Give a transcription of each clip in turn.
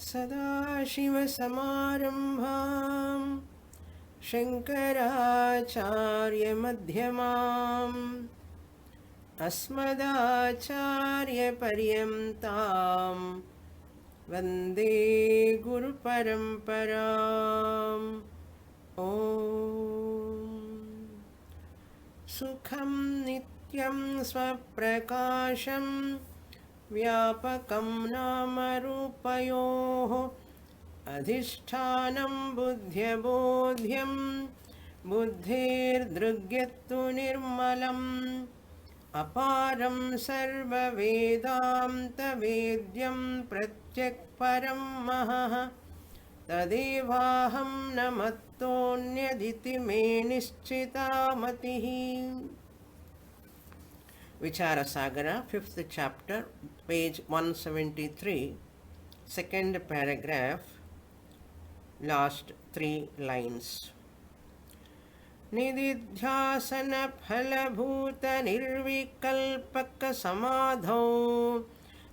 सदाशिवसमारम्भां शङ्कराचार्यमध्यमाम् अस्मदाचार्यपर्यन्तां वन्दे गुरुपरम्पराम् ॐ सुखं नित्यं स्वप्रकाशं व्यापकं नामरूपयोः अधिष्ठानं बुद्ध्यबोध्यं बुद्धिर्दृग्यत्तु निर्मलम् अपारं सर्ववेदान्तवेद्यं प्रत्यक्परं महः तदेवाहं न मत्तोऽन्यदिति मे निश्चिता मतिः. Vichara Sagara, 5th chapter, page 173, second paragraph, last 3 lines. निदिध्यासनफलभूतनिर्विकल्पकसमाधौ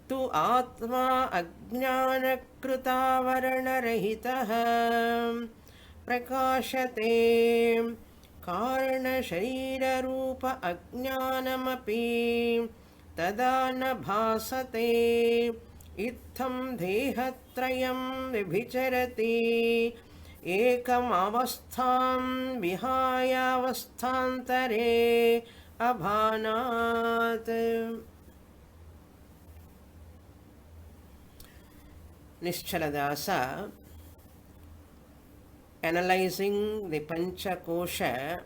तु आत्मा अज्ञानकृतावरणरहितः प्रकाशते कारणशरीररूप अज्ञानमपि तदा न भासते इत्थं देहत्रयं विभिचरति एकमवस्थां विहायावस्थान्तरे अभानात्. Nischala analyzing the Panchakosha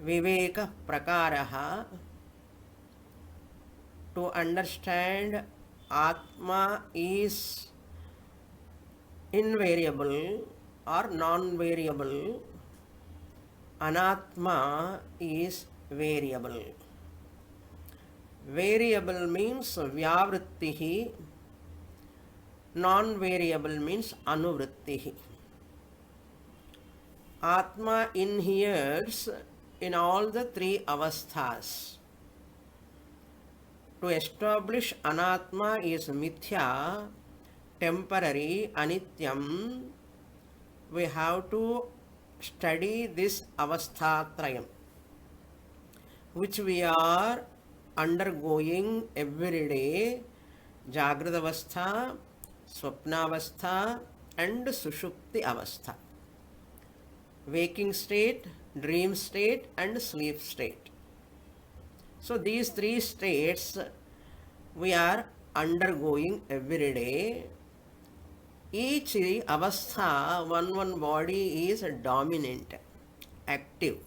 Viveka Prakaraha to understand Atma is invariable or non-variable, Anatma is variable. Variable means Vyavrittihi, non-variable means Anuvrittihi. Atma inheres in all the 3 avasthas. To establish Anatma is Mithya, temporary, Anityam, we have to study this avasthatrayam, which we are undergoing every day, Jagrata avastha, Swapna avastha and Sushupti avastha. Waking state, dream state and sleep state. So these 3 states we are undergoing every day. Each avastha, one body is dominant, active.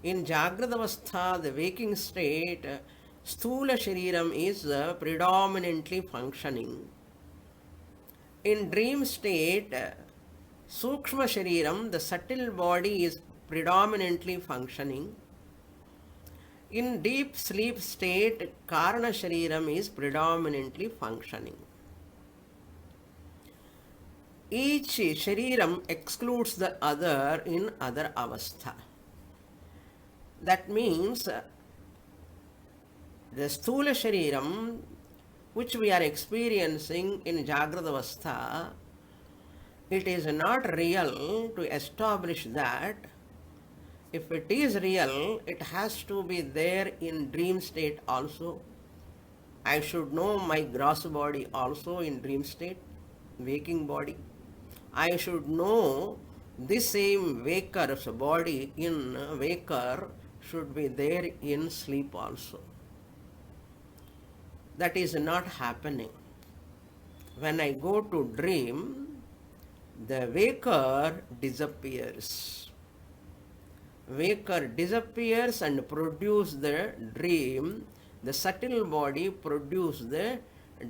In Jagrata avastha, the waking state, Sthula Shariram is predominantly functioning. In dream state, Sukshma Shariram, the subtle body, is predominantly functioning. In deep sleep state, Karana Shariram is predominantly functioning. Each Shariram excludes the other in other avastha. That means the Sthula Shariram, which we are experiencing in Jagrata avastha, it is not real. To establish that, if it is real, it has to be there in dream state also. I should know my gross body also in dream state, waking body. I should know this same waker's body in waker should be there in sleep also. That is not happening. When I go to dream, the waker disappears. Waker disappears and produce the dream. The subtle body produce the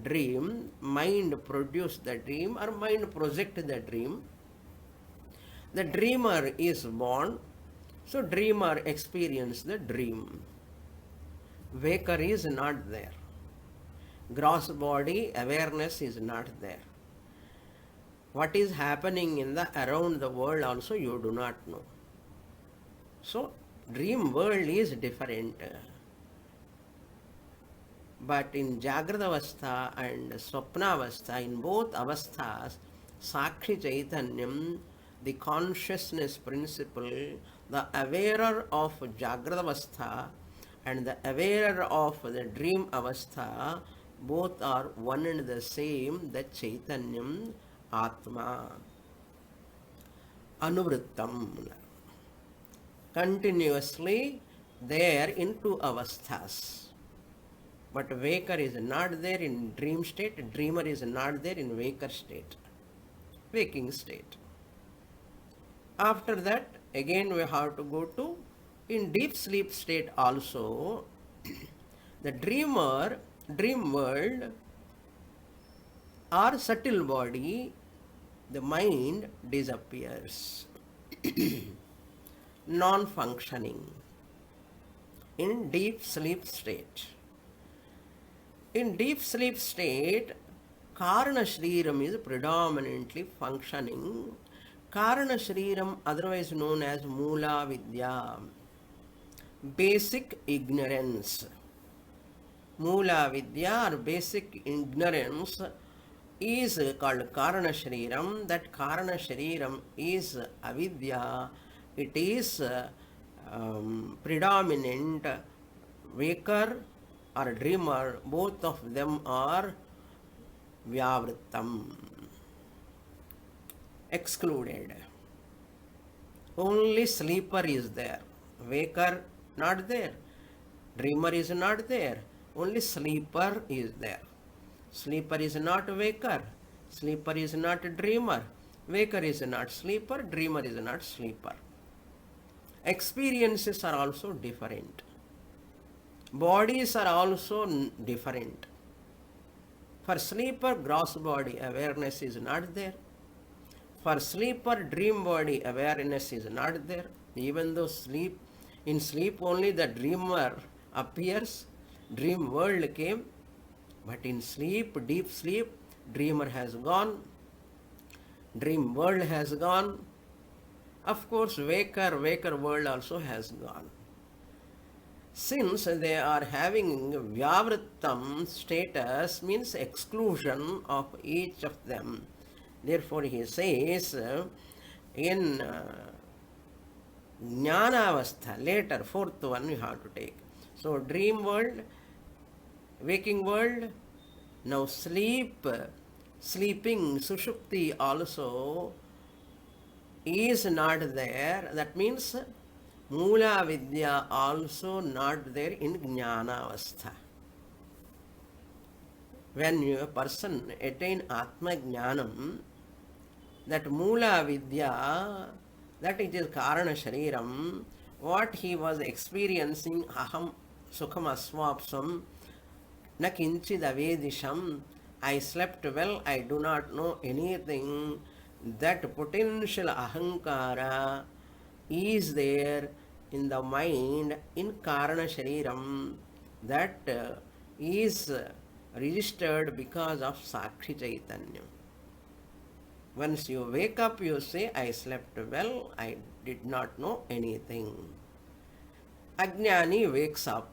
dream. Mind produce the dream or mind project the dream. The dreamer is born. So dreamer experience the dream. Waker is not there. Gross body awareness is not there. What is happening in the around the world also you do not know. So dream world is different. But in Jagrata Avastha and Swapna Avastha, in both avasthas, Sakshi Chaitanyam, the consciousness principle, the awarer of Jagrata Avastha and the awarer of the dream Avastha, both are one and the same, the Chaitanyam, Atma. Anuvrittam. Continuously there in two avasthas. But waker is not there in dream state, dreamer is not there in waker state, waking state. After that, again we have to go to in deep sleep state also. The dreamer, dream world or subtle body, the mind disappears, non-functioning in deep sleep state. In deep sleep state, Karana Shriram is predominantly functioning. Karana Shriram, otherwise known as Mula Vidya, basic ignorance. Mula Vidya or basic ignorance is called Karana Shriram. That Karana Shriram is Avidya. It is predominant waker or dreamer, both of them are Vyavrittam, excluded. Only sleeper is there, waker not there, dreamer is not there, only sleeper is there. Sleeper is not waker, sleeper is not dreamer, waker is not sleeper, dreamer is not sleeper. Experiences are also different. Bodies are also different. For sleeper, gross body awareness is not there. For sleeper, dream body awareness is not there. Even though in sleep only the dreamer appears, dream world came, but in sleep, deep sleep, dreamer has gone, dream world has gone. Of course, waker world also has gone. Since they are having Vyavrittam status, means exclusion of each of them. Therefore, he says in Jnanavastha, later, fourth one you have to take. So, dream world, waking world, now sleeping, Sushupti also is not there. That means Mula Vidya also not there in Jnana Avastha. When a person attain Atma Jnanam, that Mula Vidya, that it is Karana Shariram, what he was experiencing, Aham Sukham Aswapsam, Na Kinchid Avedisham, I slept well, I do not know anything, that potential Ahankara is there in the mind in Karana Shariram, that is registered because of Sakshi Chaitanya. Once you wake up, you say, I slept well, I did not know anything. Ajnani wakes up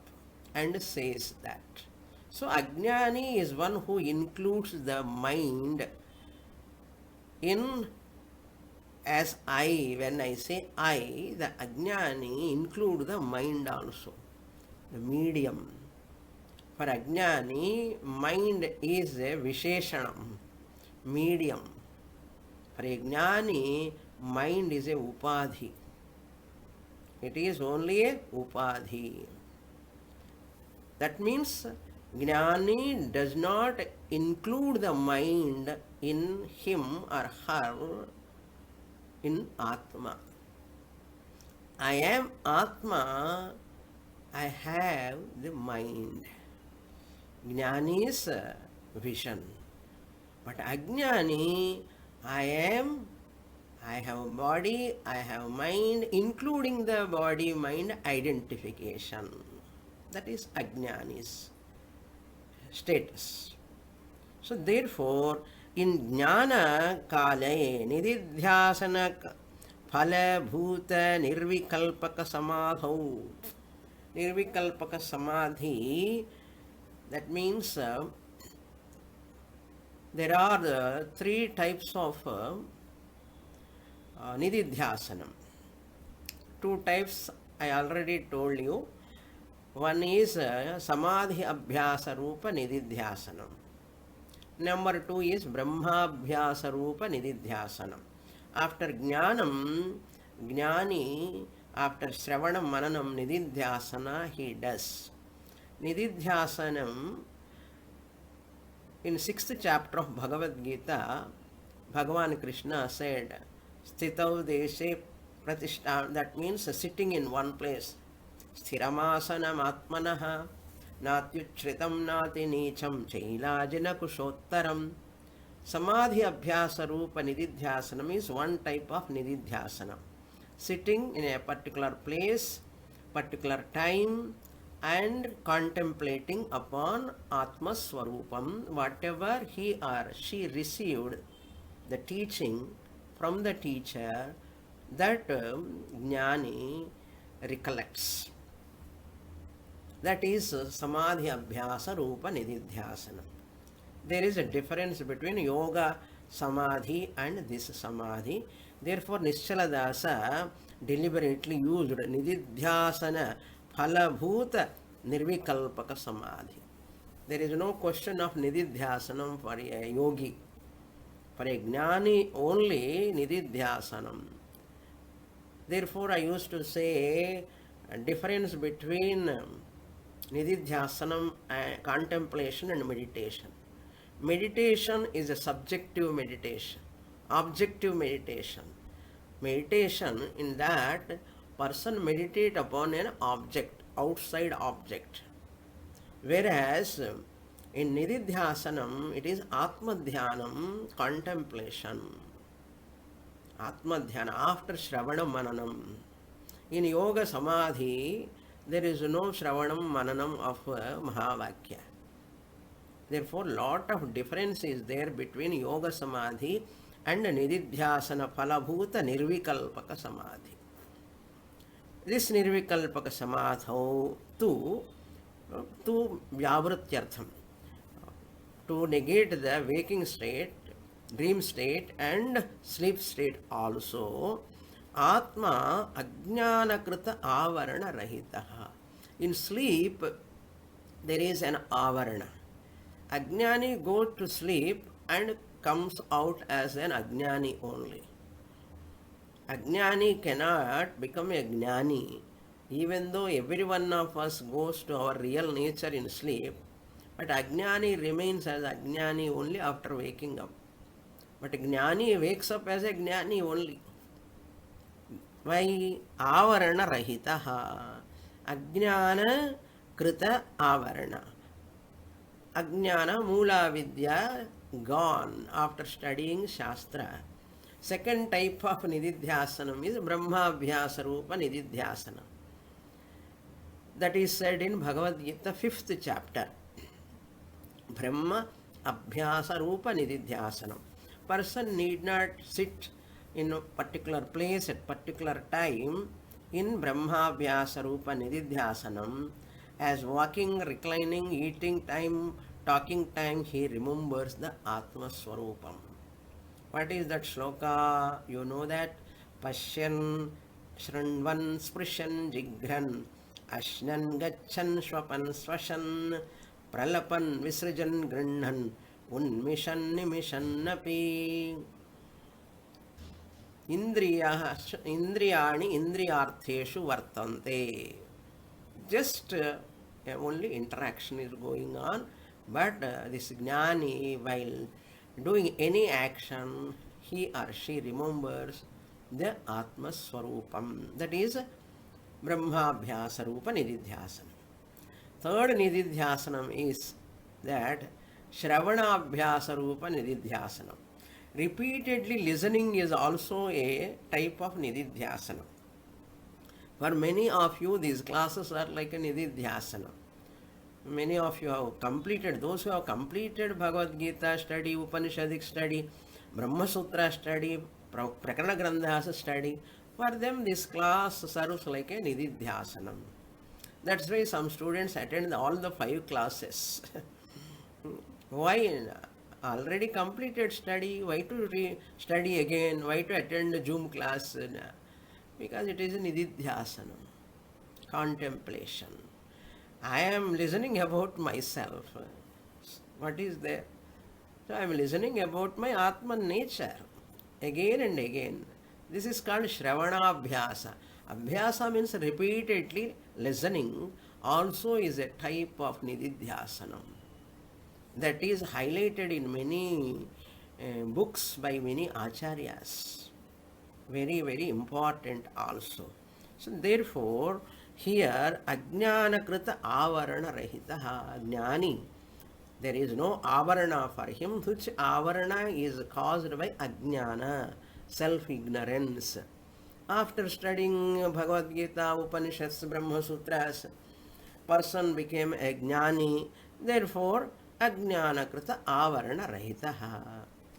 and says that. So Ajnani is one who includes the mind in as I. When I say I, the Ajnani include the mind also, the medium. For Ajnani, mind is a Visheshanam, medium. For Ajnani, mind is a Upadhi. It is only a Upadhi. That means Jnani does not include the mind in him or her in Atma. I am Atma, I have the mind. Jnani is vision. But Ajnani, I have body, I have mind, including the body-mind identification. That is Ajnani's status. So therefore, in Jnana Kale, Nididhyasana Phala Bhuta Nirvikalpaka Samadhau. Nirvikalpaka Samadhi, That means there are three types of nididhyasanam. Two types I already told you. One is samadhi abhyasa rupa nididhyasanam. Number two is brahmabhyasa rupa nididhyasanam. After jnanam, jnani, after shravanam mananam nididhyasana he does. Nididhyasanam, in 6th chapter of Bhagavad Gita, Bhagavan Krishna said, Sthitau deshe pratishta, that means sitting in one place. Sthiramasanam atmanaha natyuchritam nati nicham chailajina kushottaram. Samadhi abhyasa rupa nididhyasanam is one type of nididhyasanam. Sitting in a particular place, particular time, and contemplating upon Atma Swarupam, whatever he or she received the teaching from the teacher, that jnani recollects. That is samadhi abhyasa rupa nididhyasana. There is a difference between yoga samadhi and this samadhi. Therefore, Nischala Dasa deliberately used nididhyasana phalabhuta nirvikalpaka samadhi. There is no question of nididhyasanam for a yogi. For a jnani only nididhyasanam. Therefore, I used to say a difference between nididhyasanam, contemplation and meditation. Meditation is a subjective meditation, objective meditation. Meditation, in that person meditate upon an object, outside object. Whereas in nididhyasanam, it is atmadhyanam, contemplation. Atmadhyana, after shravanam mananam. In yoga samadhi, there is no shravanam mananam of Mahavakya. Therefore, lot of difference is there between yoga samadhi and nididhyasana phalabhuta nirvikalpaka samadhi. This nirvikalpaka samadhi to vyavrityartham, to negate the waking state, dream state and sleep state also. Atma ajnanakrita avarana rahitaha. In sleep, there is an avarana. Ajnani goes to sleep and comes out as an ajnani only. Ajnani cannot become a jnani, even though every one of us goes to our real nature in sleep, but ajnani remains as ajnani only after waking up. But jnani wakes up as a jnani only. Why? Avarana rahitaha. Ajnana krita avarana. Ajnana mula vidya gone after studying Shastra. Second type of nididhyasanam is brahmabhyasa rupa nididhyasana. That is said in Bhagavad Gita 5th chapter. Brahma abhyasa rupa nididhyasanam. Person need not sit in a particular place at particular time in brahmabhyasa rupa nididhyasanam. As walking, reclining, eating time, talking time, he remembers the Atma Swarupam. What is that shloka? You know that? Pashyan, Shranvan, Sprishan, Jigran, Ashnan, Gachan, Shwapan, Swashan, Pralapan, Visrajan, Grinhan, Unmishan, Nimishan, Napi. Indriyani, Indriyartheshu Vartante. Just only interaction is going on, but this jnani, while doing any action, he or she remembers the Atma Swarupam. That is Brahmabhyasa Rupa Nididhyasanam. Third Nididhyasanam is that Shravanabhyasa Rupa Nididhyasanam. Repeatedly listening is also a type of Nididhyasanam. For many of you, these classes are like a nididhyasana. Many of you have completed, those who have completed Bhagavad Gita study, Upanishadic study, Brahma Sutra study, Prakarana Grandhasa study, for them this class serves like a nididhyasanam. That's why some students attend all the 5 classes. Why? Already completed study, why to study again? Why to attend the Zoom class? Because it is nididhyasanam, contemplation. I am listening about myself. What is there? So I am listening about my Atman nature again and again. This is called Shravana Abhyasa. Abhyasa means repeatedly listening, also is a type of Nididhyasanam. That is highlighted in many books by many acharyas. Very, very important also. So therefore, here Ajnanakrita Avarana Rahitaha Jnani. There is no avarana for him, which avarana is caused by ajnana, self-ignorance. After studying Bhagavad Gita, Upanishads, Brahma Sutras, person became a jnani, therefore ajnana krita avarana rahitaha.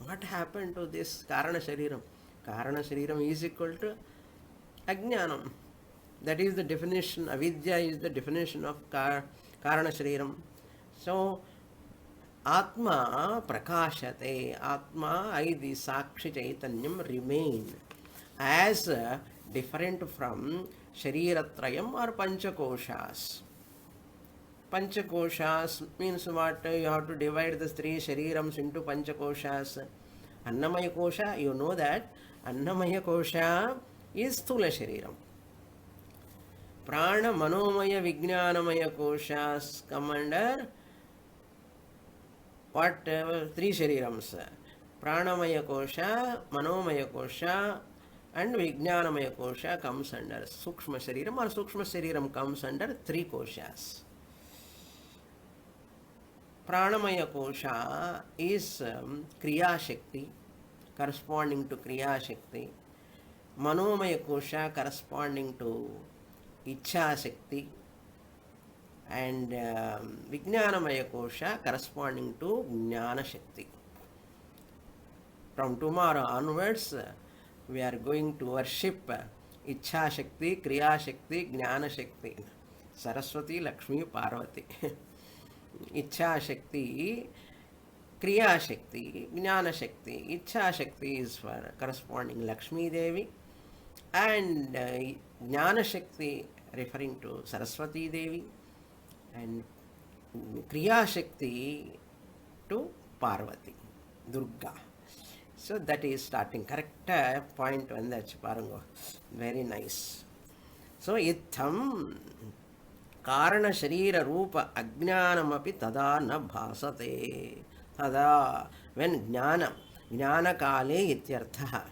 What happened to this Karana Shariram? Karana Shariram is equal to ajnanam. That is the definition, avidya is the definition of Karana Shariram. So, Atma prakashate, Atma, the Sakshi Chaitanyam remain as different from Shariratrayam or Panchakoshas. Panchakoshas means what? You have to divide the 3 Sharirams into Panchakoshas. Annamaya Kosha, you know that Annamaya Kosha is Sthula Shariram. Prana, Manomaya, Vijnanamaya Koshas come under what? 3 Sharirams. Pranamaya Kosha, Manomaya Kosha and Vijnanamaya Kosha comes under Sukshma Shariram, or Sukshma Shariram comes under 3 Koshas. Pranamaya Kosha is Kriya Shakti, corresponding to Kriya Shakti. Manomaya Kosha corresponding to Ichha Shakti. And Vijnanamaya Kosha corresponding to Jnana Shakti. From tomorrow onwards, we are going to worship Ichha Shakti, Kriya Shakti, Jnana Shakti, Saraswati, Lakshmi, Parvati. Ichha Shakti, Kriya Shakti, Jnana Shakti. Ichha Shakti is for corresponding Lakshmi Devi, and Jnana Shakti referring to Saraswati Devi, and Kriya Shakti to Parvati, Durga. So that is starting. Correct point on that, Parango. Very nice. So, Itham Karana Sharira Rupa Ajnanamapi Tada na bhasate. Tada, when Jnana, Jnana Kale Ityartha.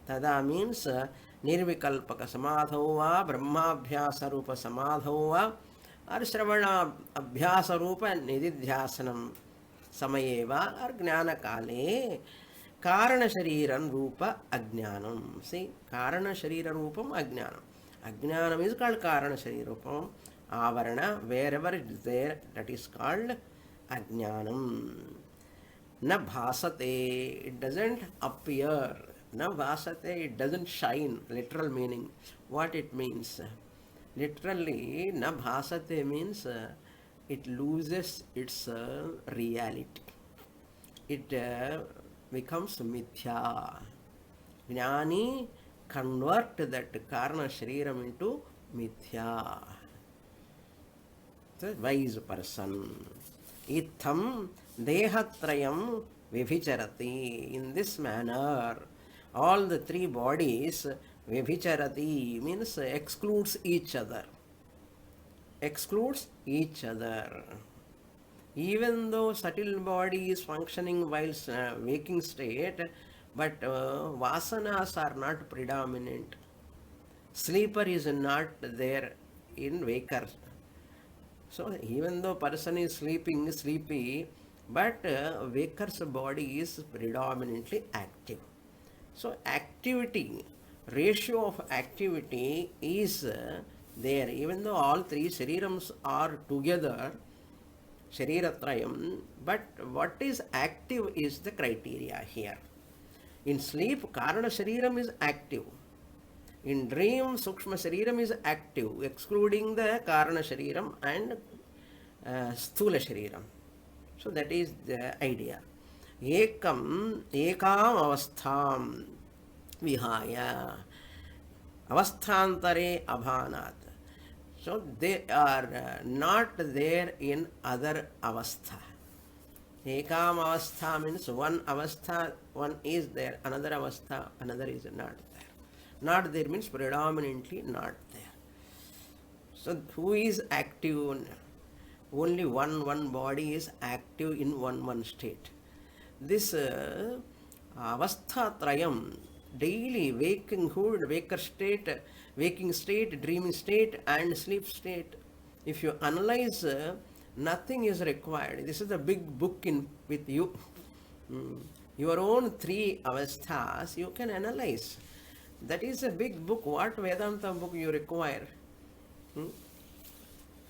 Tada means Nirvikalpaka Samadho va, Brahmabhyasa Rupa Samadho va, or Shravana Abhyasa Rupa Nididhyasanam Samayeva, or Jnana Kale Karana Shariran Rupa Ajnanam. See, Karana Sharira Rupam Ajnanam. Ajnanam is called Karana Sharira Rupam. Avarana, wherever it is there, that is called Ajnanam. Na bhasate, it doesn't appear. Na bhasate, it doesn't shine. Literal meaning. What it means? Literally, na bhasate means it loses its reality. It becomes mithya. Jnani convert that Karana Shariram into mithya. The wise person. Itham dehatrayam vibhicharati. In this manner, all the 3 bodies vibhicharati means excludes each other. Excludes each other. Even though subtle body is functioning while waking state, but vasanas are not predominant. Sleeper is not there in waker. So even though person is sleepy, but waker's body is predominantly active. So activity, ratio of activity is there. Even though all 3 Sharirams are together, Shariratrayam, but what is active is the criteria here. In sleep, Karana Shariram is active. In dream, Sukshma Shariram is active, excluding the Karana Shariram and Sthula Shariram. So that is the idea. Ekam avastham vihaya avasthantare abhanat. So they are not there in other avastha. Ekam avastha means one avastha, one is there, another avastha, another is not there. Not there means predominantly not there. So who is active? Only one body is active in one state. This avastha trayam, daily wakinghood, waking state, dreaming state and sleep state. If you analyze, nothing is required. This is a big book with you. Your own three avasthas you can analyze. That is a big book. What Vedanta book you require?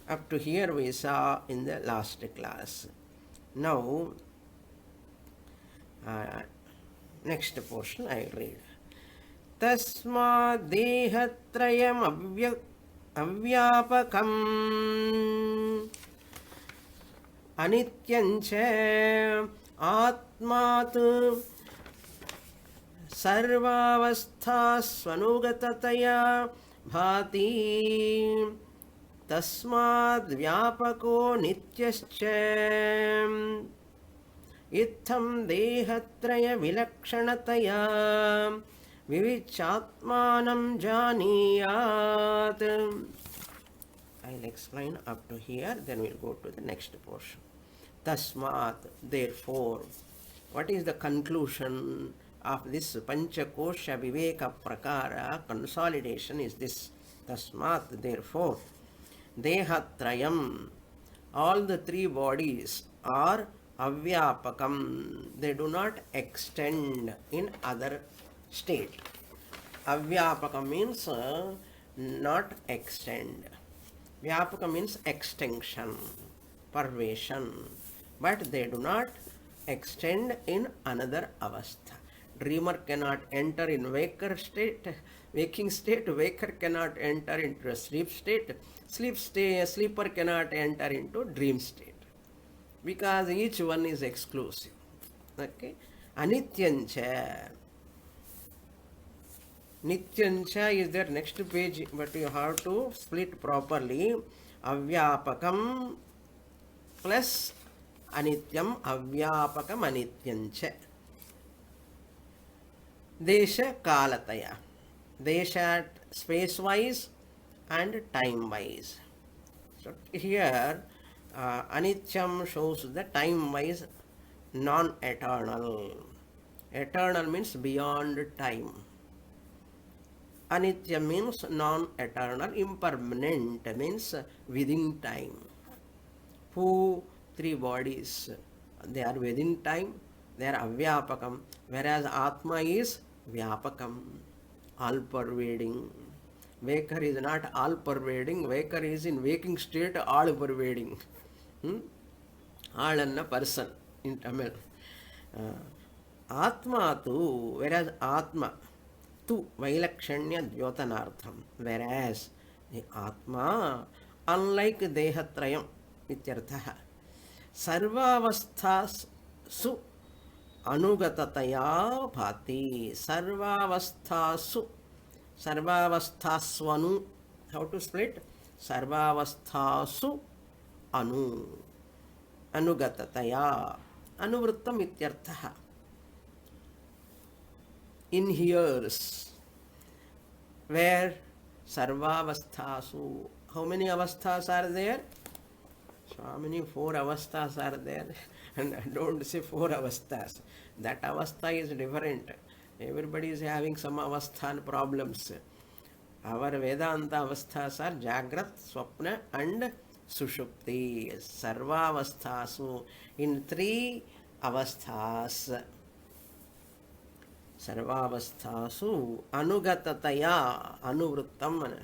Up to here we saw in the last class. Now, next portion I will read. Tasma dehatrayam avyapakam anityancha atmat sarvavastha swanugatataya bhati tasmad vyapako nityascha इत्थं देहत्रय विलक्षणतया विविच्चात्मानं जानीयात्. I'll explain up to here, then we'll go to the next portion. Tasmat, therefore. What is the conclusion of this Panchakosha Viveka Prakara consolidation is this. Tasmat, therefore. Dehatrayam, all the three bodies are avyapakam, they do not extend in other state. Avyapakam means not extend. Vyapaka means extension, pervasion, but they do not extend in another avastha. Dreamer cannot enter in waking state, waker cannot enter into a sleep state, sleeper cannot enter into dream state, because each one is exclusive. Okay? Anityancha. Nityancha is there next page, but you have to split properly. Avyapakam plus anityam, avyapakam anityancha. Desha kalataya. Desha space wise and time wise. So here Anityam shows the time-wise non-eternal. Eternal means beyond time. Anitya means non-eternal, impermanent means within time. Who three bodies, they are within time, they are avyapakam, whereas Atma is vyapakam, all-pervading. Waker is not all-pervading, waker is in waking state all-pervading. All and a person in Tamil. Atma tu, whereas Atma tu vailakshanya dyotanartham, whereas the Atma, unlike dehatrayam ityarthaha, sarvavasthas su anugatataya bhati, sarvavasthasu, sarvavasthasvanu, how to split? Sarvavasthasu anugatataya, anuvrittam ityarthaha, inheres, where sarvavasthasu, how many avasthas are there? Swamini, 4 avasthas are there. And don't say 4 avasthas. That avastha is different. Everybody is having some avasthan problems. Our Vedanta avasthas are Jagrat, Swapna and Sushupti. Sarva avasthasu. In 3 avasthas. Sarva avasthasu anugatataya, anuvrittam,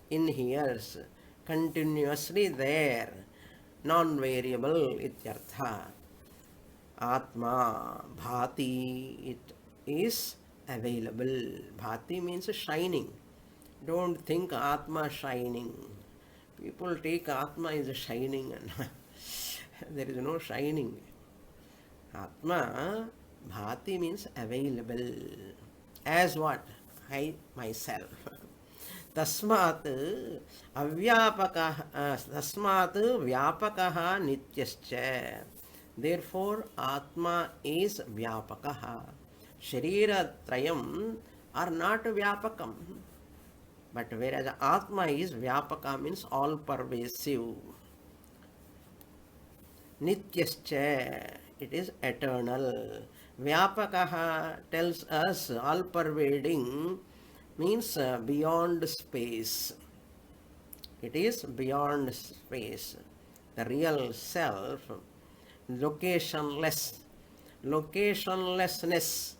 inheres, continuously there, non-variable ityartha. Atma, bhati, it is available. Bhati means shining. Don't think Atma shining. People take Atma is shining and there is no shining. Atma, bhati means available. As what? I myself. तस्मात् अव्यापकः तस्मात् व्यापकः नित्यश्च. Therefore Atma is vyapakah. Shariratrayam are not vyapakam. But whereas Atma is vyapaka means all pervasive. Nityascha, it is eternal. Vyapakaha tells us all pervading means beyond space. It is beyond space. The real self, locationless, locationlessness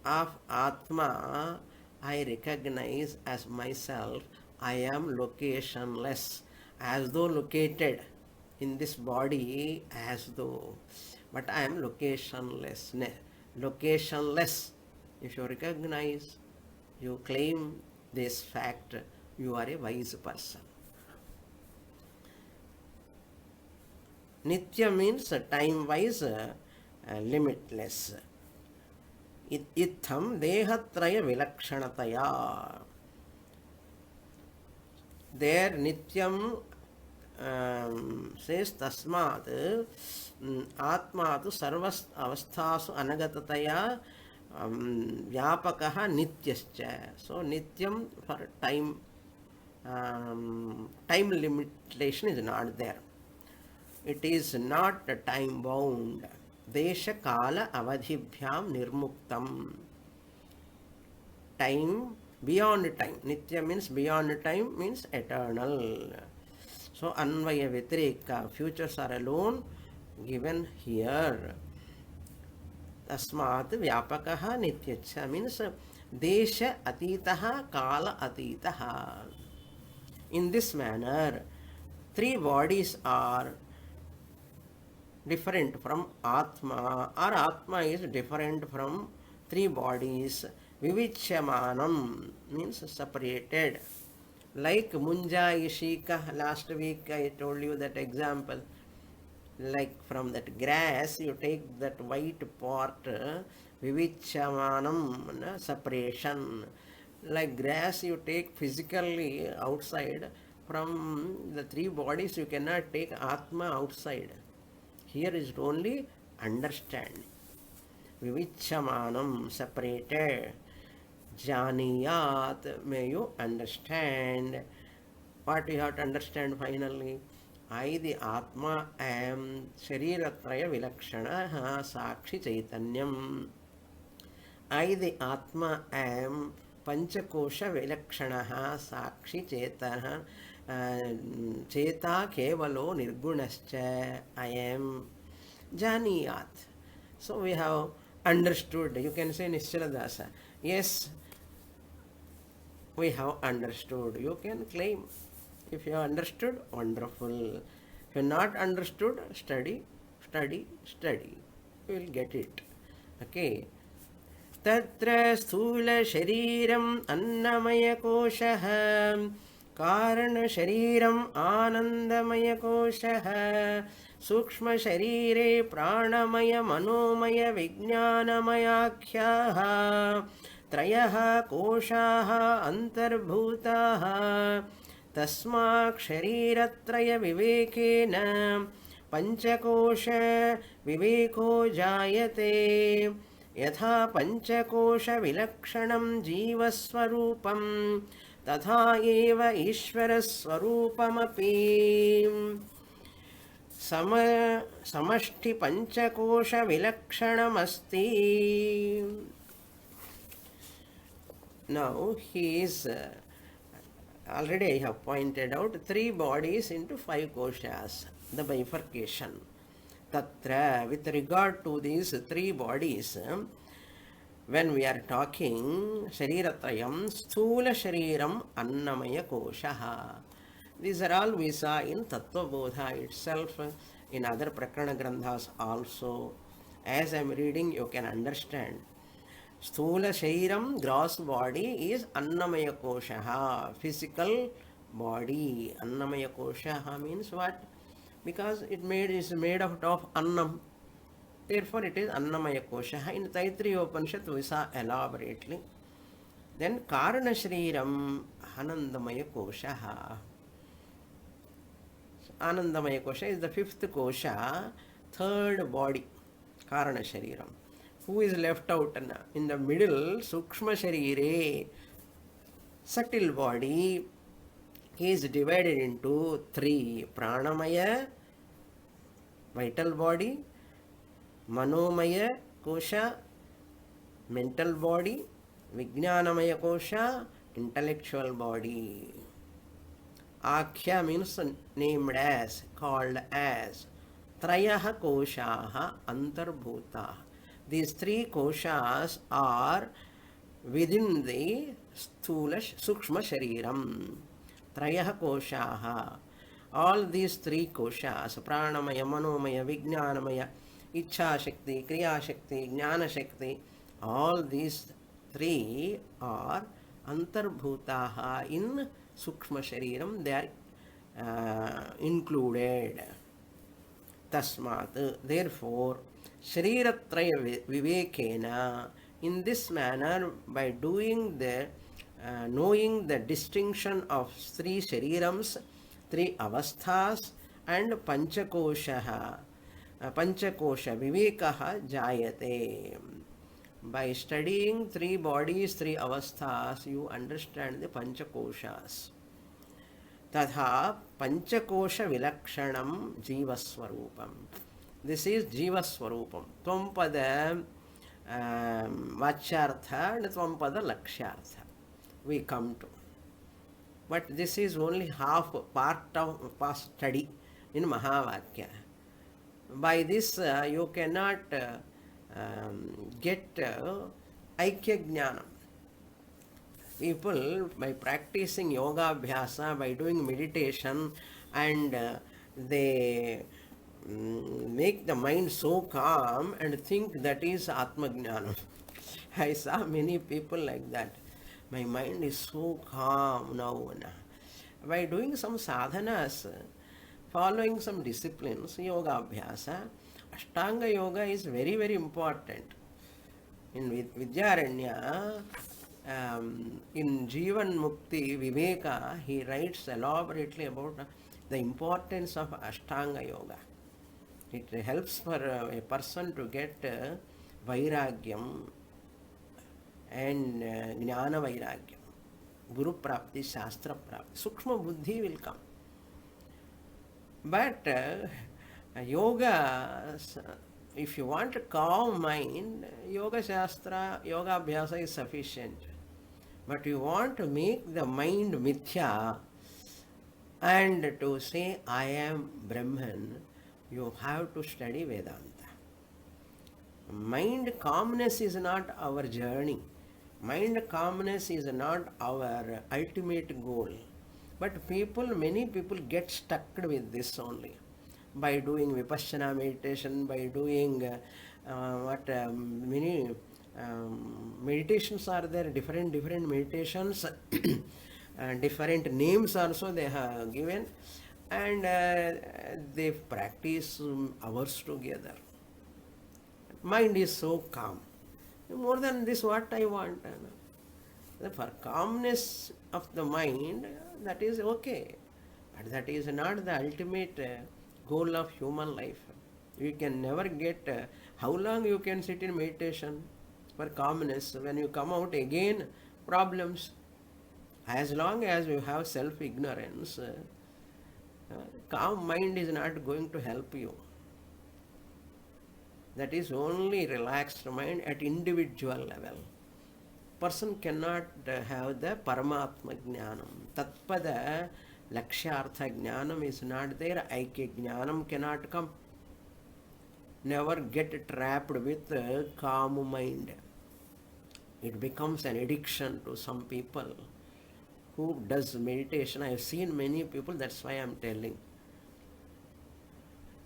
of Atma, I recognize as myself. I am locationless, as though located in this body, as though, but I am locationless. Locationless. If you recognize, you claim this fact, you are a wise person. Nitya means time-wise, limitless. Itham dehatraya vilakshanataya. There Nityam says tasmat atma tu sarvas avasthasu anagatataya vyapakaha nityascha. So Nityam for time, time limitation is not there. It is not time bound. Desha kala avadhibhyam nirmuktam. Time, beyond time. Nitya means beyond time, means eternal. So anvaya vitrika, futures are alone given here. Tasmat vyapakaha nityacha means desha atitaha kala atitaha. In this manner, three bodies are different from Atma, or Atma is different from three bodies. Vivichyamanam means separated. Like Munja Ishika, last week I told you that example. Like from that grass, you take that white part, Vivichyamanam, separation. Like grass, you take physically outside. From the three bodies, you cannot take Atma outside. Here is only understand. Vivichyamanam, separated. Janiyat, may you understand. What you have to understand finally? I, the Atma, am Shariratraya Vilakshana Sakshi Chaitanyam. I, the Atma, am Panchakosha Vilakshana Sakshi Chaitana. Cheta Kevalo Nirgunascha. I am Janiyat. So we have understood. You can say Nishchaladasa. Yes, we have understood. You can claim. If you have understood, wonderful. If you have not understood, study, study, study. You will get it. Okay. Tatra sthula shariram annamaya koshah कारण शरीरम आनंदमय कोशः सूक्ष्म शरीरे प्राणमय मनोमय विज्ञानमयाख्याः त्रयः कोशाः अंतर्भूताः तस्मात् शरीरत्रय विवेकेन पंचकोश विवेको जायते यथा पंचकोश विलक्षणं जीवस्वरूपं तथा एव ईश्वरस्वरूपमपि समष्टि पंचकोश विलक्षणमस्ति. Now he is already I have pointed out three bodies into five koshas, the bifurcation. Tatra, with regard to these three bodies, when we are talking Shariratrayam, Sthula Shariram, Annamaya Koshaha. These are all we saw in Tattva Bodha itself, in other Prakarana Grandhas also. As I am reading, you can understand. Sthula Shairam, gross body, is Annamaya Koshaha, physical body. Annamaya Koshaha means what? Because is made out of Annam. Therefore, it is Annamaya Koshaha. In Taittiriya Upanishad, we saw elaborately. Then Karana Shriram, Anandamaya Koshaha. Anandamaya Kosha is the fifth Kosha, third body, Karana Shariram. Who is left out? In the middle, Sukshma Sharire, subtle body, is divided into three: Pranamaya, vital body; Manomaya Kosha, mental body; Vijnanamaya Kosha, intellectual body. Akhya means named as, called as. Trayaha koshaha antarbhuta. These three koshas are within the sthula sukshma shariram. Trayaha koshaha. All these three koshas, pranamaya, manomaya, vijnanamaya, ichha shakti, kriya shakti, jnana shakti, all these three are antarbhutaha in sukshma shariram. They are included. Tasmat, therefore, Shariratraya Vivekena, in this manner, by doing the knowing the distinction of three Sharirams, three Avasthas, and Panchakoshaha, Panchakosha Vivekaha Jayate. By studying three bodies, three Avasthas, you understand the Panchakoshas. तथा पंचकोश विलक्षणम जीवस्वरूपम. This is जीवस्वरूपम. त्वंपद वाच्यार्थ and त्वंपद लक्ष्यार्थ we come to. But this is only half part of past study in Mahavakya. By this you cannot get Aikya Jnanam. People, by practicing yoga abhyasa, by doing meditation, and they make the mind so calm and think that is Atma Jnanam. I saw many people like that. My mind is so calm now. By doing some sadhanas, following some disciplines, yoga abhyasa, Ashtanga yoga is very, very important. In Vidyaranya, in Jivan Mukti Viveka, he writes elaborately about the importance of Ashtanga Yoga. It helps for a person to get Vairagyam and Jnana Vairagyam, Guru Prapti, Shastra Prapti. Sukshma Buddhi will come. But yoga, if you want a calm mind, Yoga Shastra, Yoga Abhyasa is sufficient. But you want to make the mind mithya and to say, I am Brahman, you have to study Vedanta. Mind calmness is not our journey. Mind calmness is not our ultimate goal. But many people get stuck with this only. By doing Vipassana meditation, by doing many meditations are there, different meditations, different names also they have given, and they practice hours together. Mind is so calm. More than this, what I want? For calmness of the mind, that is okay. But that is not the ultimate goal of human life. You can never get, how long you can sit in meditation for calmness? When you come out again, problems. As long as you have self-ignorance, calm mind is not going to help you. That is only relaxed mind at individual level. Person cannot have the Paramatma Jnanam. Tatpada Lakshyartha Jnanam is not there. Aikya Jnanam cannot come. Never get trapped with calm mind. It becomes an addiction to some people who does meditation. I have seen many people, that's why I am telling.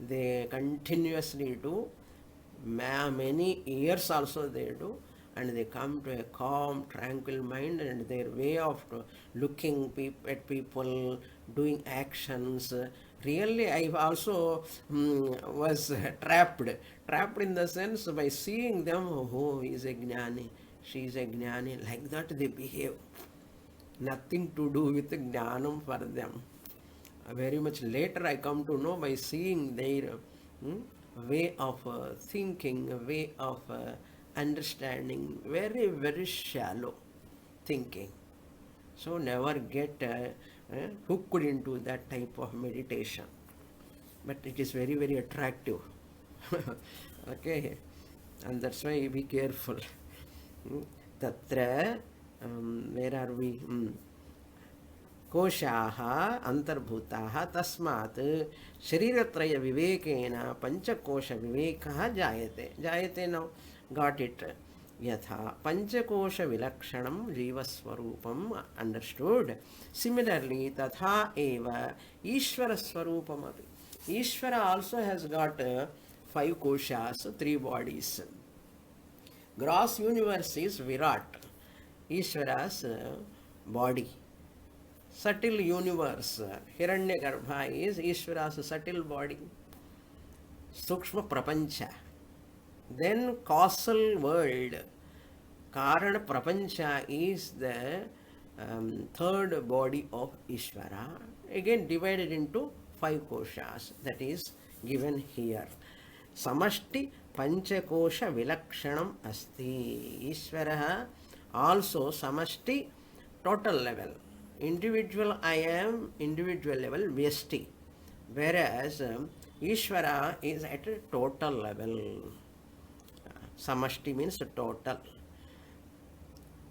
They continuously do, many years also they do, and they come to a calm, tranquil mind, and their way of looking at people, doing actions. Really, I also was trapped in the sense by seeing them, oh, he is a jnani, she is a jnani, like that they behave. Nothing to do with jnanam for them. Very much later I come to know by seeing their way of thinking, way of understanding, very, very shallow thinking. So never get hooked into that type of meditation. But it is very, very attractive. Okay, and that's why be careful. Tatra, where are we? कोशाः अंतर्भूताः तस्मात् शरीरत्रय विवेकेन पंचकोश विवेकः जायते नौ got it यथा पंचकोश विलक्षणं जीवस्वरूपम् understood similarly तथा एव ईश्वर स्वरूपमपि ईश्वर also has got 5 कोशास 3 बॉडीज ग्रॉस यूनिवर्स इज विराट ईश्वर's body. Subtle universe, Hiranyagarbha is Ishvara's subtle body, Sukshma Prapancha. Then causal world, Karana Prapancha is the third body of Ishvara, again divided into 5 koshas, that is given here. Samashti Panchakosha Vilakshanam Asti. Ishvara also Samashti total level. Individual I am, individual level Vyasti, whereas Ishvara is at a total level. Samashti means total.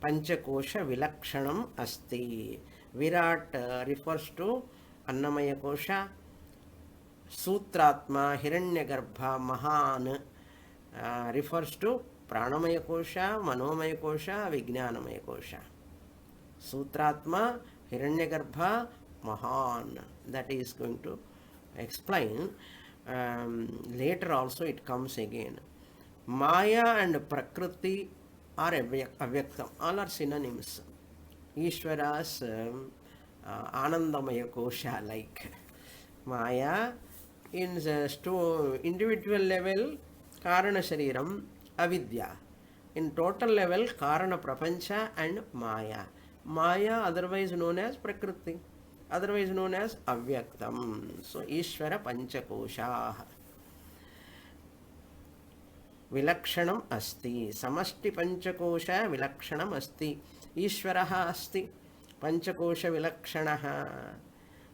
Panchakosha Vilakshanam Asti. Virat refers to Annamaya Kosha, Sutratma, Hiranyagarbha, Mahan refers to Pranamaya Kosha, Manomaya Kosha, Vijnanamaya Kosha. Sutratma, Hiranyagarbha, Mahan. That is going to explain. Later also it comes again. Maya and Prakriti are avyaktam. All are synonyms. Ishvara's Anandamaya Kosha like. Maya in the individual level Karana Shariram Avidya. In total level Karana Prapancha and Maya. Maya otherwise known as Prakriti, otherwise known as Avyaktam. So Ishvara Panchakosha Vilakshanam Asti. Samashti Panchakosha Vilakshanam Asti. Ishvaraha Asti. Panchakosha Vilakshanaha.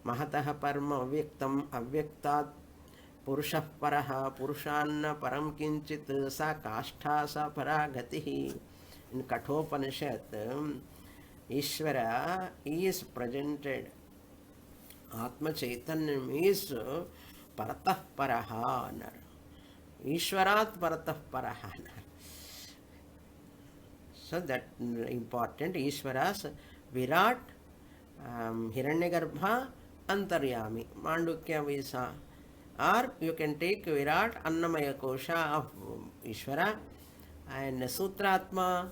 Mahataha Parma Avyaktam Avyaktat Purushah Paraha Purushanna Param Kinchit Sa Kashtha Sa Paragatihi. In Kathopanishad, Ishvara is presented. Atma Chaitanyam is Paratah Paraha. Ishvarat Paratah Paraha. So that important. Ishvara's Virat, Hiranyagarbha, Antaryami. Mandukya Visa. Or you can take Virat, Annamaya Kosha of Ishvara, and Sutratma,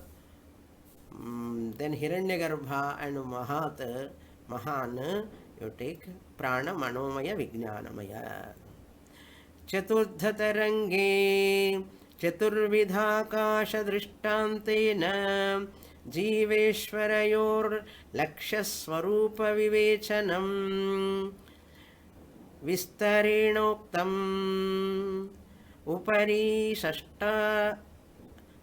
then Hiranyagarbha and Mahan, you take Prana, Manomaya, Vijnanamaya. Chaturdhatarange Chaturvidhakasha Drishtantena Jiveshwarayor Lakshaswarupa Vivechanam Vistarenoktam Upari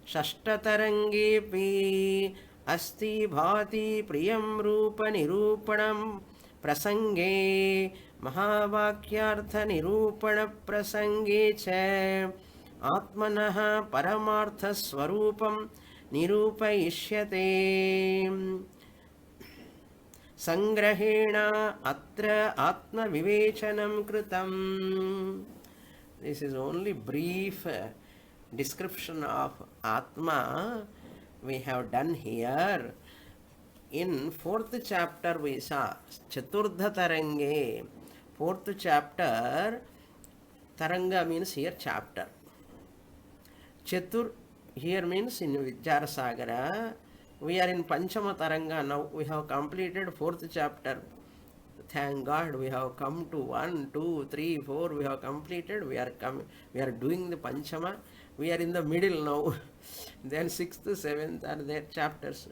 Shashtarangepi Asti Bhati Priyam Rupa Nirupanam Prasange Mahavakyartha Nirupana Prasange Cha Atmanaha Paramartha Swarupam Nirupayishyate Sangrahena Atra Atma Vivechanam Kritam. This is only brief description of Atma we have done here. In 4th chapter we saw Chaturdha Tarange. 4th chapter, Taranga means here chapter. Chatur here means in Vichara Sagara, we are in Panchama Taranga now. We have completed fourth chapter. Thank God we have come to 1, 2, 3, 4. We have completed. We are doing the Panchama. We are in the middle now. Then sixth, seventh are their chapters.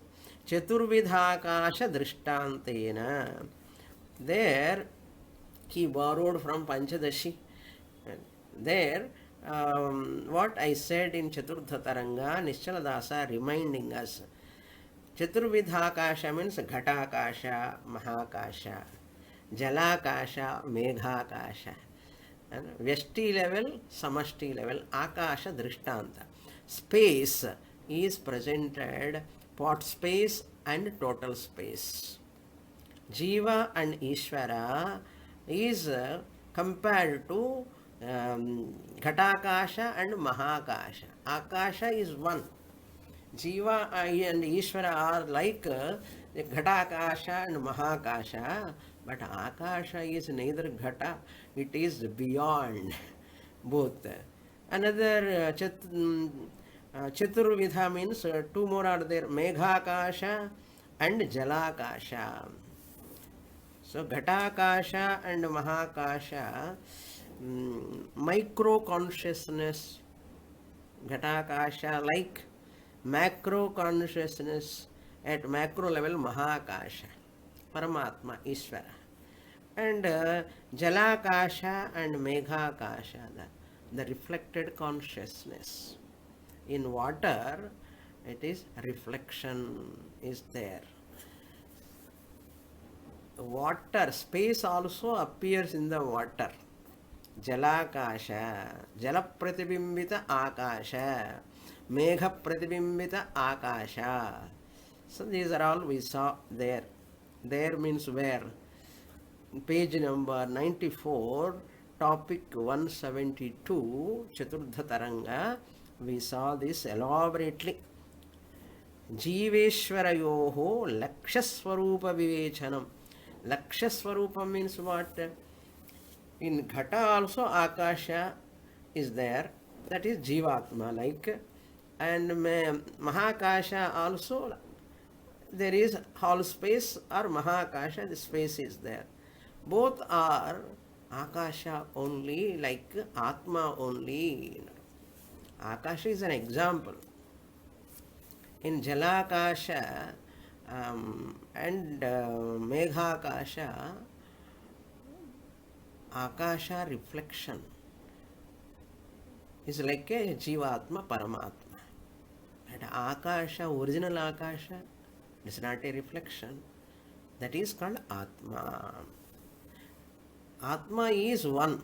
Chaturvidhakasha Drishtantena. There he borrowed from Panchadashi. There, what I said in Chaturdha Taranga, Nischaladasa reminding us. Chaturvidhakasha means Ghatakasha, Mahakasha, Jalakasha, Meghakasha. And Vyashti level, Samashti level, Akasha Drishtanta. Space is presented, pot space and total space. Jiva and Ishvara is compared to Ghatakasha and Mahakasha. Akasha is one. Jiva and Ishvara are like Ghatakasha and Mahakasha, but Akasha is neither Ghata, it is beyond both. Another Chaturvidha means two more are there, Meghakasha and Jalakasha. So Ghatakasha and Mahakasha, micro consciousness, Ghatakasha like macro consciousness at macro level Mahakasha, Paramatma, Ishvara. And Jalakasha and Meghakasha, the reflected consciousness. In water, it is reflection is there. Water, space also appears in the water. Jalakasha, Jalapratibhimbita Akasha, Megha Pratibhimbita Akasha. So these are all we saw there. There means where? Page number 94, topic 172, Chaturdha Taranga. We saw this elaborately. Jiveshwarayoho Lakshaswarupa Vivechanam. Lakshaswarupa means what? In Ghata also Akasha is there. That is Jivatma like. And Mahakasha also there is hall space or Mahakasha, the space is there. Both are Akasha only, like Atma only. Akasha is an example. In Jalakasha and Meghakasha, Akasha reflection is like a Jivatma Paramatma. And Akasha, original Akasha, is not a reflection. That is called Atma. Atma is one.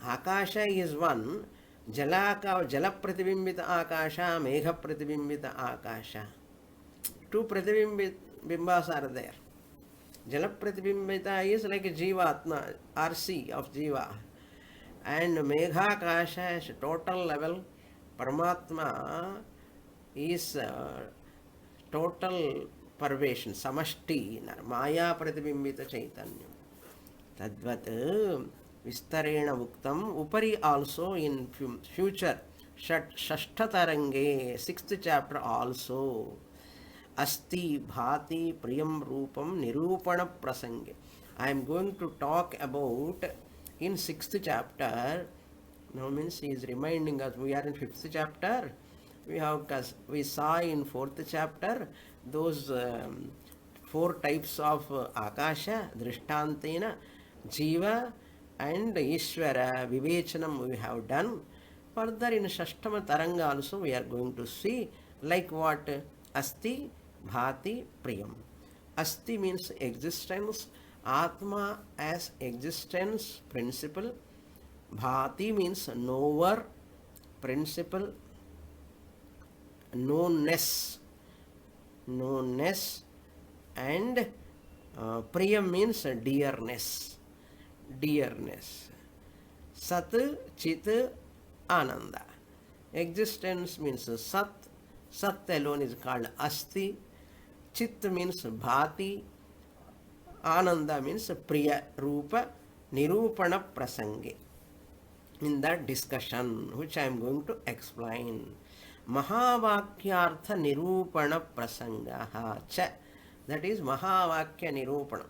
Akasha is one. Jala Pratibhimbita Akasha, Megha Pratibhimbita Akasha. Two Pratibhimbas are there. Jala Pratibhimbita is like a Jivatma, RC of Jiva. And Meghakasha is total level. Paramatma is total pervasion, samashti, Maya Pratibhimbita Chaitanya. Tadvat Vistarena Muktam. Upari also in future, Shashtatarange, 6th chapter also. Asti Bhati Priyam Rupam Nirupana Prasange. I am going to talk about in 6th chapter. Now means he is reminding us we are in 5th chapter. We saw in 4th chapter those 4 types of Akasha, Drishtantena, Jiva and Ishvara, Vivechanam we have done. Further in Shashtama Taranga also we are going to see like what? Asti, Bhati, Priyam. Asti means existence, Atma as existence, principle. Bhati means knower, principle, knownness, and Priyam means dearness. Sat, Chit, Ananda. Existence means Sat. Sat alone is called Asti. Chit means Bhati. Ananda means Priya Rupa Nirupana Prasange. In that discussion, which I am going to explain. Mahavakyartha Nirupana Prasangaha Cha. That is Mahavakya Nirupana.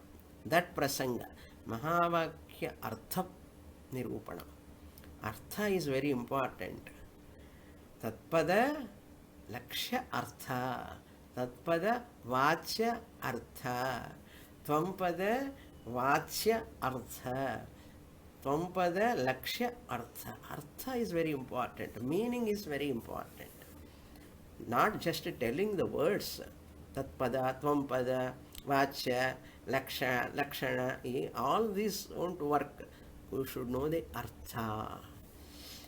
That Prasanga. Mahavakya Artha Nirupana. Artha is very important. Tatpada Lakshya Artha. Tatpada Vachya Artha. Tvampada Vachya Artha. Tvampada Lakshya Artha. Artha is very important. Meaning is very important. Not just telling the words. Tatpada, Tvampada, Vachya, Laksha, Lakshana. All these won't work. We should know the Artha.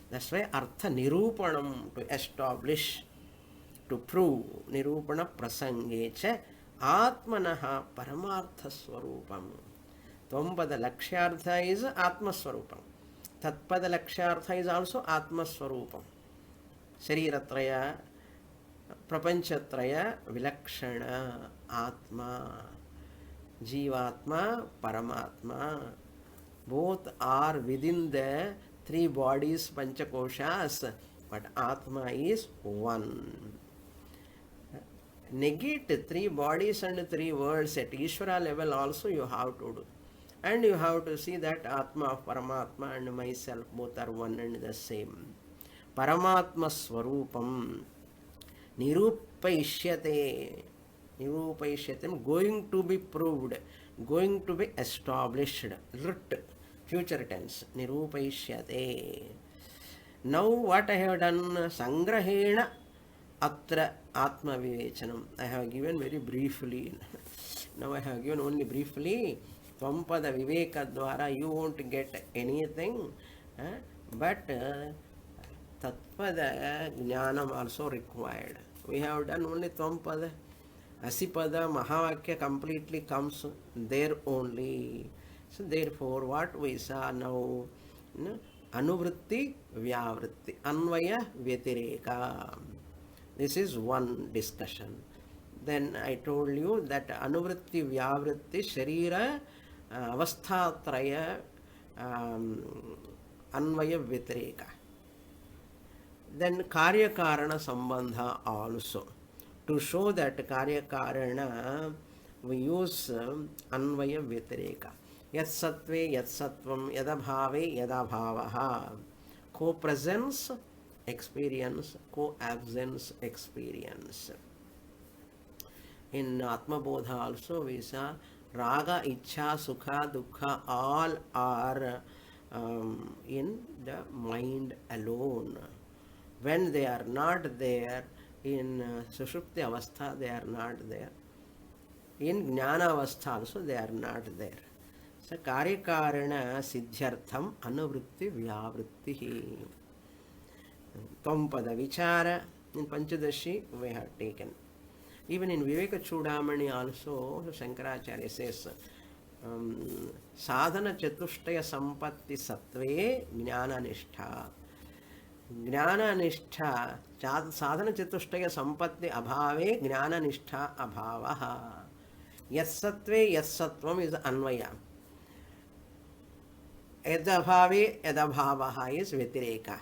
That's why Artha Nirupanam, to establish, to prove. Nirupana Prasangecha Atmanaha Paramartha Swarupam. Tvampada Lakshyartha is Atma Swarupam. Tatpada Lakshyartha is also Atma Swarupam. Shariratraya, Prapanchatraya, Vilakshana, Atma, Jivatma, Paramatma. Both are within the three bodies, Panchakoshas, but Atma is one. Negate three bodies and three worlds at Ishvara level also you have to do. And you have to see that Atma of Paramatma and myself both are one and the same. Paramatma Swarupam Nirupaishyate. Nirupaishyate, going to be proved, going to be established. Lit, future tense. Nirupaishyate. Now what I have done? Sangrahena Atra Atma Vivechanam. I have given very briefly. Now I have given only briefly. Tvampada Viveka Dwara, you won't get anything. But Tatpada Jnanam also required. We have done only Tvampada. Asipada Mahavakya completely comes there only. So therefore, what we saw now, Anuvritti Vyavritti, Anvaya Vyatireka. This is one discussion. Then I told you that Anuvritti Vyavritti Sharira Avasthatraya Anvaya Vyatireka. Then Karya Karana Sambandha also. To show that Karya Karana, we use Anvaya Vyatireka. Yat Sattve, Yat Sattvam, Yada Bhave, Yada Bhavaha. Co-presence, experience, co-absence, experience. In Atma Bodha also we saw Raga, Ichha, Sukha, Dukkha, all are in the mind alone. When they are not there, in Sushupti Avastha they are not there. In Jnana Avastha also they are not there. So Karyakarana Siddhyartham Anuvritti Vyavritti. Tvampada Vichara in Panchadashi we have taken. Even in Viveka Chudamani also Shankaracharya says Sadhana Chatushtaya Sampatti Sattve Jnana Nishtha. Jnana Nishtha Sadhana Chatushtaya Sampatti Abhave Jnana Nishtha Abhavaha. Yas Sattve Yas Sattvam is Anvaya. Edabhave Edabhavaha is Vyatireka.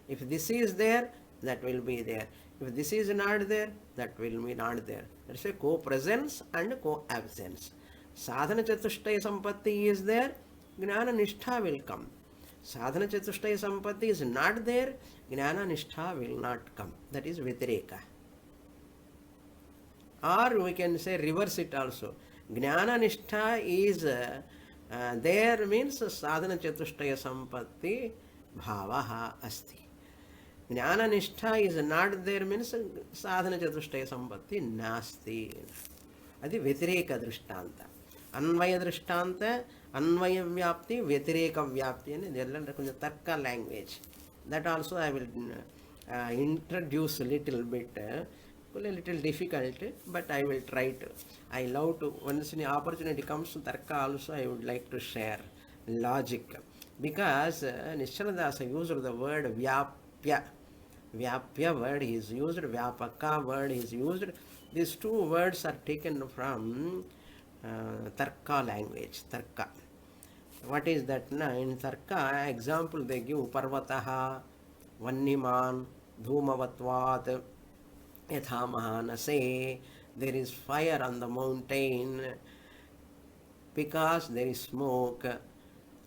If this is there, that will be there. If this is not there, that will be not there. That's a co-presence and co-absence. Sadhana Chatushtaya Sampatti is there, Jnana Nishtha will come. Sadhana Chatushtaya Sampatti is not there, Jnana Nishtha will not come. That is Vyatireka. Or we can say reverse it also. Jnana Nishtha is there means Sadhana Chatushtaya Sampatti Bhavaha Asti. Jnana Nishtha is not there means Sadhana Chatushtaya Sampatti Nasti. Adi Vyatireka Drishtanta. Anvaya Drishtanta, Anvaya Vyapti, Vyatireka Vyapti. And the Tarka language. That also I will introduce a little bit. A little difficult, but I will try to. I love to, once an opportunity comes to Tarka also, I would like to share logic. Because Nishaladasa used the word Vyapya. Vyapya word is used, Vyapaka word is used. These two words are taken from Tarka language, Tarka. What is that? In Tarka, example they give Parvataha, Vanniman, Dhumavatvat yatha mahanase. There is fire on the mountain because there is smoke.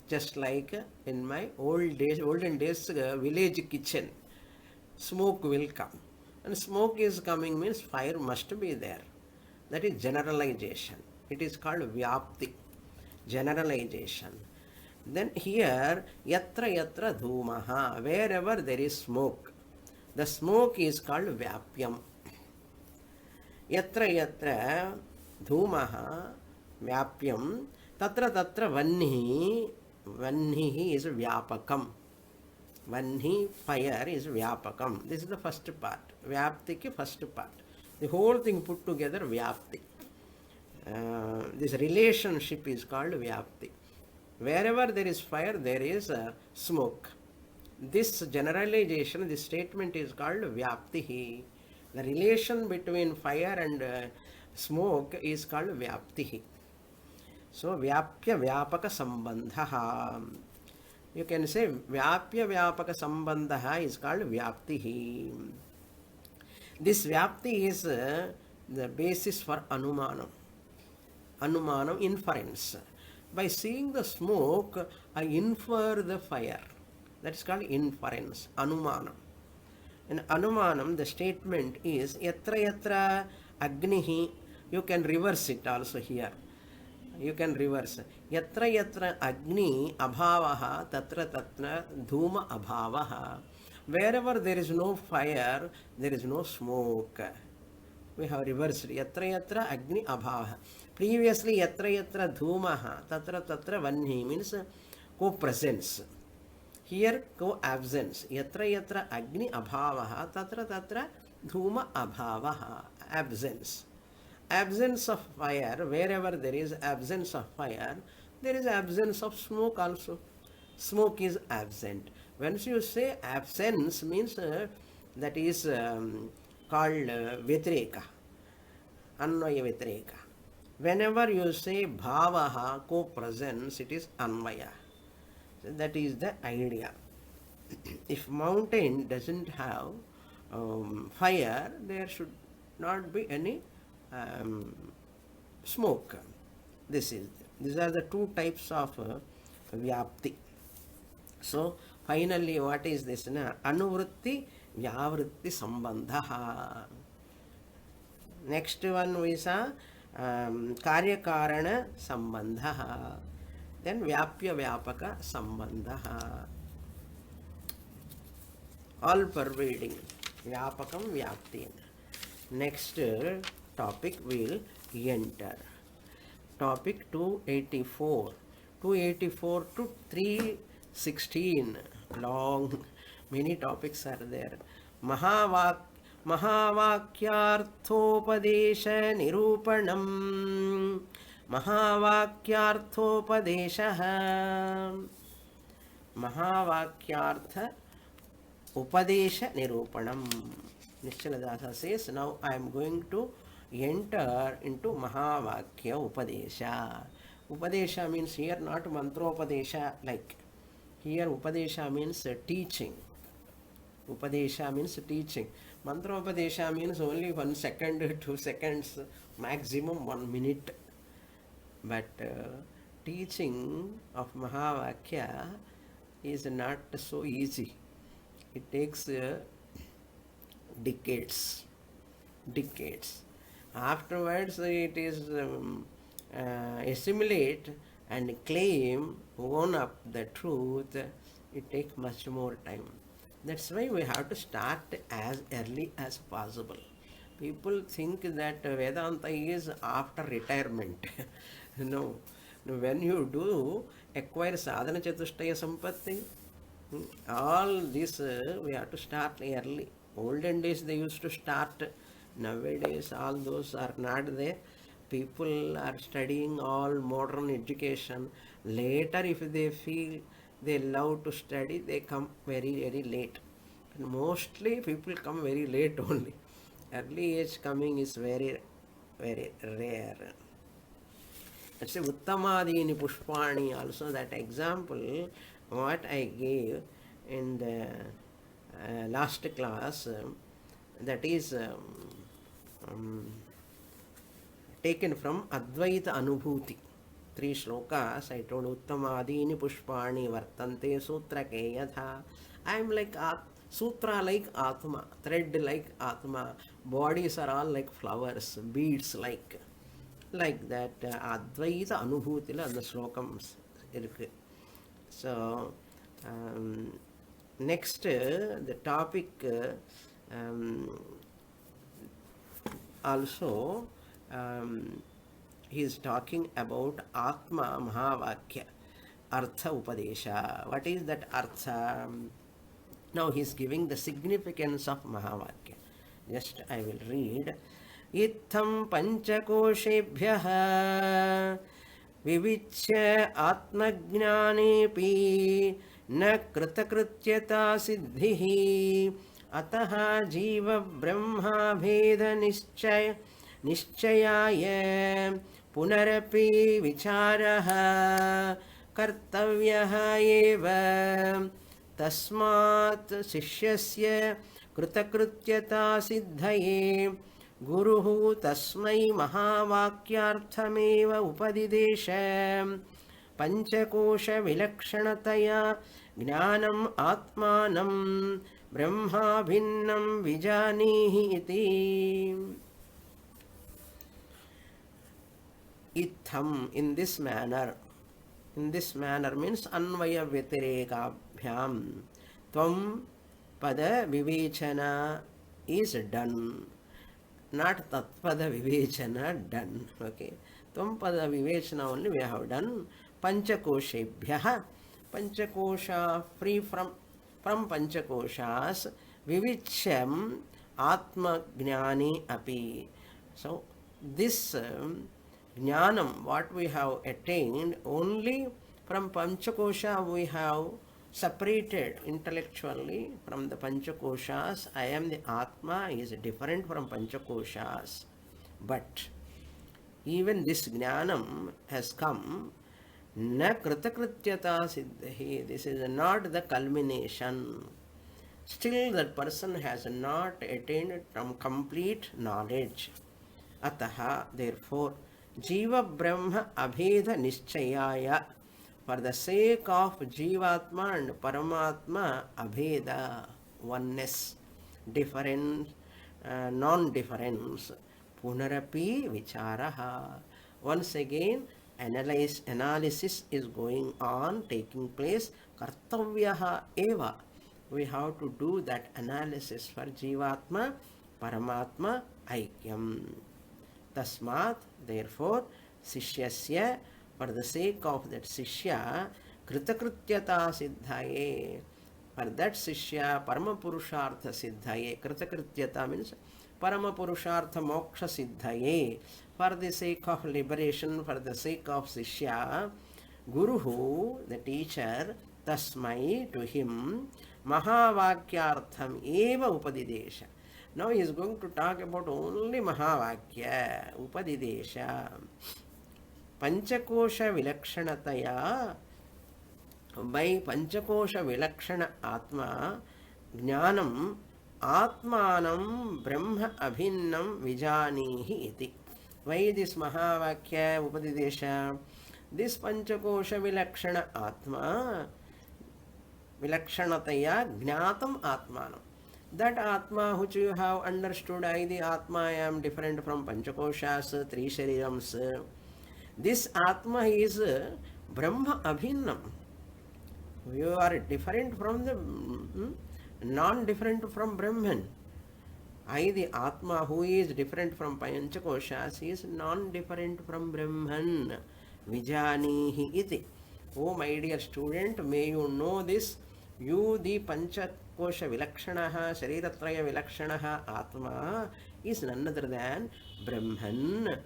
Just like in my olden days village kitchen, smoke will come. And smoke is coming means fire must be there. That is generalization. It is called vyapti, generalization. Then here, yatra yatra dhumaha, wherever there is smoke, the smoke is called vyapyam. Yatra yatra dhumaha vyapyam, tatra tatra vannihi, vannihi is vyapakam. Vanhi, fire, is vyapakam. This is the first part. Vyapti ki first part. The whole thing put together, vyapti. This relationship is called vyapti. Wherever there is fire, there is smoke. This generalization, this statement is called vyaptihi. The relation between fire and smoke is called vyaptihi. So, vyapya vyapaka sambandha. You can say vyapya vyapaka sambandha is called vyaptihi. This vyapti is the basis for anumanam. Anumanam, inference. By seeing the smoke, I infer the fire. That is called inference, anumanam. In anumanam, the statement is yatra yatra agnihi. You can reverse it also here. You can reverse. Yatra yatra agni abhavaha tatra tatra dhuma abhavaha. Wherever there is no fire, there is no smoke. We have reversed. Yatra yatra agni abhavaha. Previously, yatra yatra dhumaha tatra tatra vanhi means co-presence. Here, co-absence. Yatra yatra agni abhavaha tatra tatra dhuma abhavaha. Absence. Absence of fire, wherever there is absence of fire, there is absence of smoke also. Smoke is absent. Once you say absence means that is called Vyatireka, Anvaya Vyatireka. Whenever you say bhavaha, co-presence, it is Anvaya. So that is the idea. If mountain doesn't have fire, there should not be any smoke. These are the two types of vyapti. So finally, what is this? Anuvritti vyavritti sambandha. Next one we saw karya karana sambandha. Then vyapya vyapaka sambandha. All pervading. Vyapakam vyapti. Next topic will enter. Topic 284. 284 to 316. Long, many topics are there. Mahavakyarthopadesha nirupanam. Mahavakyarthopadesha. Mahavakyartha upadesha nirupanam. Nishaladasa says, now I am going to enter into Mahavakya Upadesha. Upadesha means here not Mantropadesha like. Here Upadesha means teaching. Upadesha means teaching. Mantropadesha means only 1 second, 2 seconds, maximum 1 minute. But teaching of Mahavakya is not so easy. It takes decades. Afterwards, it is assimilate and claim, own up the truth. It takes much more time. That's why we have to start as early as possible. People think that Vedanta is after retirement. No. When you do acquire sadhana chatushtaya sampatti, all this we have to start early. Olden days they used to start. Nowadays all those are not there. People are studying all modern education. Later if they feel they love to study, they come very, very late. And mostly people come very late only. Early age coming is very, very rare. Let's say Uttamadini Pushpani also, that example what I gave in the last class, that is taken from Advaita Anubhuti. 3 shlokas I told. Uttamadini pushpani vartante sutrake yatha. I am like sutra like Atma, thread like Atma, bodies are all like flowers, beads like that. Advaita Anubhutila அந்த ஸ்லோகம்ஸ் இருக்கு. So next the topic also he is talking about Atma Mahavakya, Artha Upadesha. What is that Artha? Now he is giving the significance of Mahavakya. Just I will read. Itham panchakoshebhyaha vivichya atmajnanepi na kritakrityata siddhihi ataha jiva brahma bheda निश्चयाय पुनरपि विचारः कर्तव्यः एव तस्मात् शिष्यस्य कृतकृत्यता सिद्धये गुरुः तस्मै महावाक्यार्थमेव उपदिदेश पंचकोशविलक्षणतया ज्ञानम् आत्मानं ब्रह्मा भिन्नं विजानीहि इति. Itham, in this manner means anvaya vyatirekabhyam, tvam pada vivechana is done, not tatpada vivechana done. Okay, tvam pada vivechana only we have done. Panchakoshebhyaha, panchakosha, free from panchakoshas, vivichyam atma jnani api. So this Jnanam, what we have attained, only from Panchakosha we have separated intellectually from the Panchakoshas. I am the Atma is different from Panchakoshas. But even this Jnanam has come, na kritakrityata siddhi. This is not the culmination. Still that person has not attained from complete knowledge. Ataha, therefore, Jiva Brahma Abheda Nischayaya, for the sake of Jivatma and Paramatma Abheda, oneness, difference, non-difference, Punarapi Vicharaha. Once again, analysis is going on, taking place. Kartavyaha eva. We have to do that analysis for Jivatma, Paramatma, Aikyam. Tasmat, therefore, Sishyasya, for the sake of that Sishya, Kritakrityata Siddhaye, for that Sishya, Paramapurushartha Siddhaye. Kritakrityata means Paramapurushartha Moksha Siddhaye. For the sake of liberation, for the sake of Sishya, Guruhu, the teacher, Tasmai, to him, Mahavakyartham eva upadidesha. Now he is going to talk about only Mahavakya, Upadidesha. Panchakosha Vilakshanataya, by Panchakosha Vilakshana Atma, Jnanam, Atmanam, Brahma Abhinnam Vijanihi iti. Why this Mahavakya, Upadidesha? This Panchakosha Vilakshana Atma, Vilakshanataya, Jnatam Atmanam. That Atma which you have understood, I the Atma, I am different from Panchakoshas, 3 Sharirams. This Atma is Brahma Abhinnam. You are different from the non-different from Brahman. I the Atma who is different from Panchakoshas is non-different from Brahman. Vijanihi iti. Oh my dear student, may you know this. You the Panchakosha Vilakshanaha, Shariratraya Vilakshanaha Atma is none other than Brahman.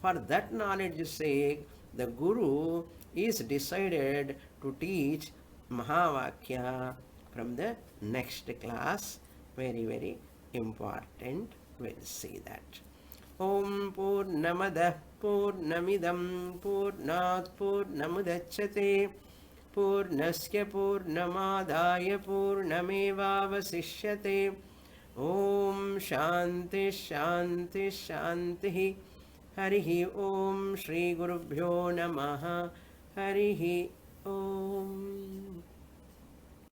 For that knowledge sake, the Guru is decided to teach Mahavakya from the next class. Very, very important. We'll see that. Om Purnamadah Purnamidam Purnat Purnamudachyate पूर्णस्य पूर्णमादाय पूर्णमेवावशिष्यते। ॐ शान्ति शान्ति शान्तिः। हरिः ॐ श्रीगुरुभ्यो नमः। हरिः ॐ।